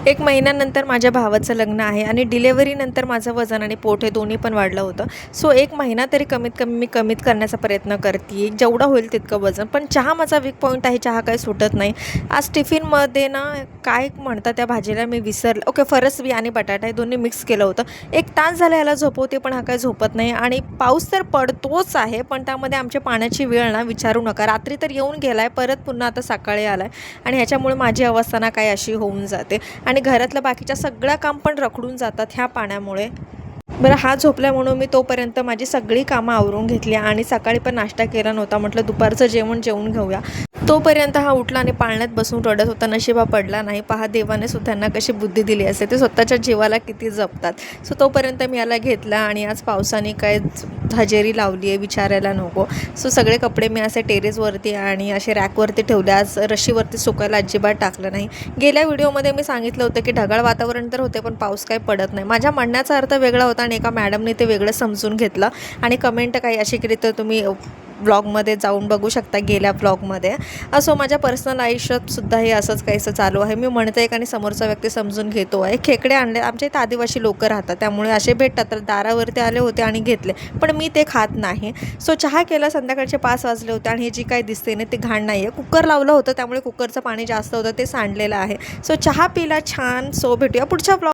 1 महिन्यानंतर माझ्या भावाचं लग्न आहे आणि डिलिव्हरीनंतर माझं वजन आणि पोट हे दोन्ही पण वाढलं होतं. सो 1 महिना तरी कमीत कमी मी कमीत करण्याचा प्रयत्न करते आहे, जेवढं होईल तितकं वजन. पण चहा माझा वीक पॉईंट आहे, चहा काही सुटत नाही. आज टिफिनमध्ये ना काय म्हणतात त्या भाजीला मी विसरले. ओके, फरसबी आणि बटाटा हे दोन्ही मिक्स केलं होतं. 1 तास झाला याला झोपवते, पण हा काही झोपत नाही आणि पाऊस तर पडतोच आहे, पण त्यामध्ये आमच्या पाण्याची वेळ ना विचारू नका. रात्री तर येऊन गेला आहे, परत पुन्हा आता सकाळी आला आहे आणि ह्याच्यामुळे माझी अवस्था ना काही अशी होऊन जाते. आणि घरातलं बाकीच्या सगळं काम पण रखडून जातात ह्या पाण्यामुळे. बरं, हा झोपला म्हणून मी तोपर्यंत माझी सगळी कामं आवरून घेतली आणि सकाळी पण नाश्ता केला नव्हता. म्हटलं दुपारचं जेवण जेवून घेऊया. तोपर्यंत हा उठला आणि पाळण्यात बसून रडत होता. नशिबा पडला नाही. पहा देवाने सुद्धा त्यांना कशी बुद्धी दिली असते, ते स्वतःच्या जीवाला किती जपतात. सो तोपर्यंत मी याला घेतला आणि आज पावसाने काय हजेरी लावली आहे विचारायला नको. सो सगळे कपडे मी असे टेरेसवरती आणि असे रॅकवरती ठेवले. आज रशीवरती सुकायला अजिबात टाकलं नाही. गेल्या व्हिडिओमध्ये मी सांगितलं होतं की ढगाळ वातावरण तर होते, पण पाऊस काही पडत नाही. माझ्या म्हणण्याचा अर्थ वेगळा होता आणि एका मॅडमने ते वेगळं समजून घेतलं आणि कमेंट काही अशी केली तर तुम्ही व्लॉगमध्ये जाऊन बघू शकता, गेल्या व्लॉगमध्ये. असो, माझ्या पर्सनल आयुष्यातसुद्धा हे असंच काहीसं चालू आहे. मी म्हणते एक आणि समोरचा व्यक्ती समजून घेतो आहे. खेकडे आणले, आमच्या इथं आदिवासी लोकं राहतात, त्यामुळे असे भेटतात, तर दारावरती आले होते आणि घेतले, पण मी ते खात नाही. सो चहा केला. संध्याकाळचे 5 वाजले होते आणि हे जी काही दिसते ना ती घाण नाही आहे. कुकर लावलं होतं, त्यामुळे कुकरचं पाणी जास्त होतं, ते सांडलेलं आहे. सो चहा पिला छान. सो भेटूया पुढच्या व्लॉग.